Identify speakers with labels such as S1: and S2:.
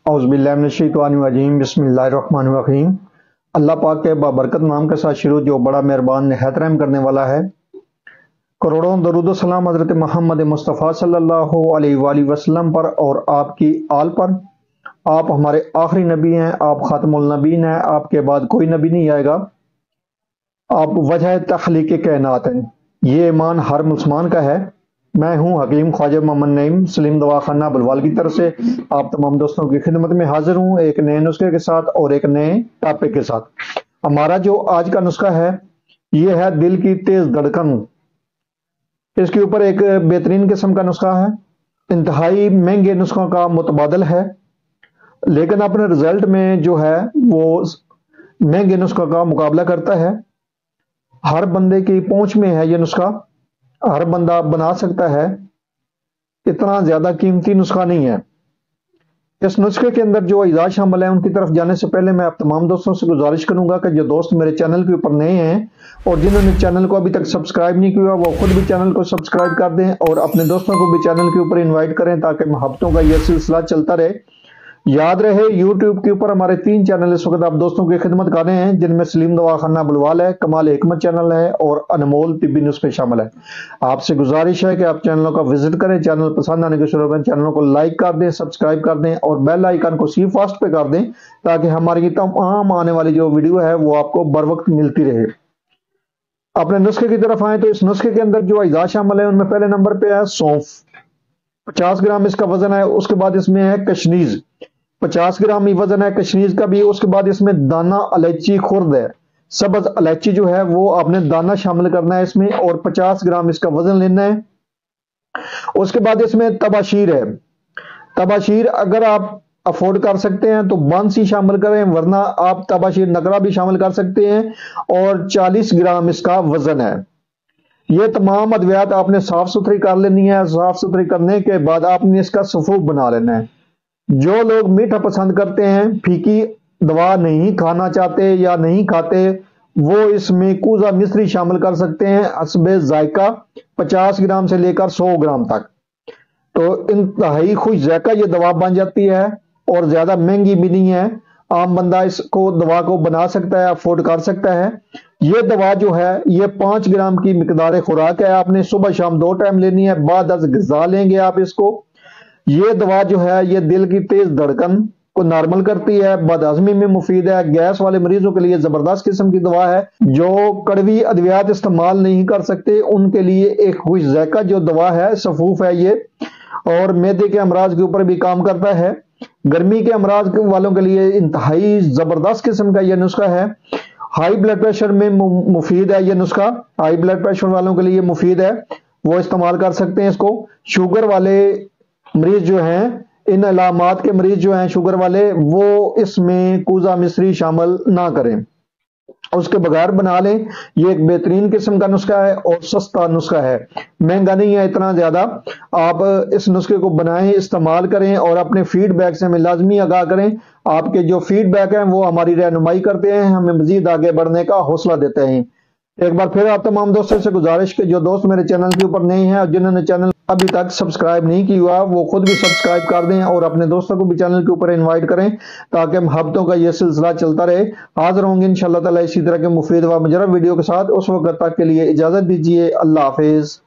S1: औज़ुबिल्लाहिमिनश्शैतानिर्रजीम बिस्मिल्लाहिर्रहमानिर्रहीम। अल्लाह पाक के बाबरकत नाम के साथ शुरू जो बड़ा मेहरबान निहायत रहम करने वाला है। करोड़ों दरूद व सलाम हज़रत मोहम्मद मुस्तफ़ा सल्लल्लाहु अलैहि वसल्लम पर और आपकी आल पर। आप हमारे आखिरी नबी हैं, आप ख़ातमुल नबीन हैं, आपके बाद कोई नबी नहीं आएगा। आप वजह तख्लीक़ कायनात हैं। ये ईमान हर मुसलमान का है। मैं हूँ हकीम ख्वाजा मोहम्मद नईम सलीम दवाखाना बुलवाल की तरफ से आप तमाम दोस्तों की खिदमत में हाजिर हूँ एक नए नुस्खे के साथ और एक नए टॉपिक के साथ। हमारा जो आज का नुस्खा है ये है दिल की तेज धड़कन। इसके ऊपर एक बेहतरीन किस्म का नुस्खा है, इंतहाई महंगे नुस्खों का मुतबादल है, लेकिन अपने रिजल्ट में जो है वो महंगे नुस्खों का मुकाबला करता है। हर बंदे की पहुंच में है ये नुस्खा, हर बंदा बना सकता है, इतना ज्यादा कीमती नुस्खा नहीं है। इस नुस्खे के अंदर जो अज़ा शामिल है उनकी तरफ जाने से पहले मैं आप तमाम दोस्तों से गुजारिश करूंगा कि जो दोस्त मेरे चैनल के ऊपर नए हैं और जिन्होंने चैनल को अभी तक सब्सक्राइब नहीं किया वो खुद भी चैनल को सब्सक्राइब कर दें और अपने दोस्तों को भी चैनल के ऊपर इन्वाइट करें ताकि मोहब्बतों का यह सिलसिला चलता रहे। याद रहे YouTube के ऊपर हमारे 3 चैनल इस वक्त आप दोस्तों की खिदमत कर रहे हैं, जिनमें सलीम दवाखाना बुलवाल है, कमाल हिकमत चैनल है और अनमोल तिब्बी नुस्खे शामिल है। आपसे गुजारिश है कि आप चैनलों का विजिट करें, चैनल पसंद आने के शुरू में चैनलों को लाइक कर दें, सब्सक्राइब कर दें और बेल आइकन को सी फास्ट पे कर दें ताकि हमारी तमाम आने वाली जो वीडियो है वो आपको बर वक्त मिलती रहे। अपने नुस्खे की तरफ आए तो इस नुस्खे के अंदर जो अज़ा शामिल है उनमें पहले नंबर पे है सौंफ, 50 ग्राम इसका वजन है। उसके बाद इसमें है कशनीज, 50 ग्राम ही वजन है कशनीज का भी। उसके बाद इसमें दाना इलायची खुर्द है, सब्ज इलायची जो है वो आपने दाना शामिल करना है इसमें और 50 ग्राम इसका वजन लेना है। उसके बाद इसमें तबाशीर है, तबाशीर अगर आप अफोर्ड कर सकते हैं तो बांसी शामिल करें, वरना आप तबाशीर नकरा भी शामिल कर सकते हैं और 40 ग्राम इसका वजन है। ये तमाम अद्वियात आपने साफ सुथरी कर लेनी है। साफ सुथरी करने के बाद आपने इसका सफूफ बना लेना है। जो लोग मीठा पसंद करते हैं, फीकी दवा नहीं खाना चाहते या नहीं खाते, वो इसमें कूजा मिश्री शामिल कर सकते हैं हस्बे जायका, 50 ग्राम से लेकर 100 ग्राम तक। तो इंतहाई खुश जायका ये दवा बन जाती है और ज्यादा महंगी भी नहीं है। आम बंदा इसको दवा को बना सकता है, अफोर्ड कर सकता है। ये दवा जो है ये 5 ग्राम की मिकदार खुराक है, आपने सुबह शाम 2 टाइम लेनी है, बाद 10 ग़िज़ा लेंगे आप इसको। ये दवा जो है ये दिल की तेज धड़कन को नॉर्मल करती है, बदहजमी में मुफीद है, गैस वाले मरीजों के लिए जबरदस्त किस्म की दवा है। जो कड़वी अद्वियात इस्तेमाल नहीं कर सकते उनके लिए एक खुश जायका जो दवा है सफूफ है ये, और मैदे के अमराज के ऊपर भी काम करता है। गर्मी के अमराज वालों के लिए इंतहाई जबरदस्त किस्म का यह नुस्खा है। हाई ब्लड प्रेशर में मुफीद है यह नुस्खा, हाई ब्लड प्रेशर वालों के लिए मुफीद है, वो इस्तेमाल कर सकते हैं इसको। शुगर वाले मरीज जो हैं, इन अलामात के मरीज जो हैं शुगर वाले, वो इसमें कूजा मिश्री शामिल ना करें, उसके बगैर बना लें। ये एक बेहतरीन किस्म का नुस्खा है और सस्ता नुस्खा है, महंगा नहीं है इतना ज्यादा। आप इस नुस्खे को बनाएं, इस्तेमाल करें और अपने फीडबैक से हमें लाजमी आगाह करें। आपके जो फीडबैक हैं वो हमारी रहनुमाई करते हैं, हमें मजीद आगे बढ़ने का हौसला देते हैं। एक बार फिर आप तमाम दोस्तों से गुजारिश कि जो दोस्त मेरे चैनल के ऊपर नए हैं और जिन्होंने चैनल अभी तक सब्सक्राइब नहीं किया हुआ वो खुद भी सब्सक्राइब कर दें और अपने दोस्तों को भी चैनल के ऊपर इनवाइट करें ताकि मोहब्बतों का यह सिलसिला चलता रहे। हाजिर होंगे इंशाअल्लाह ताला इसी तरह के मुफीद व मुजरब वीडियो के साथ। उस वक्त तक के लिए इजाजत दीजिए। अल्लाह हाफिज।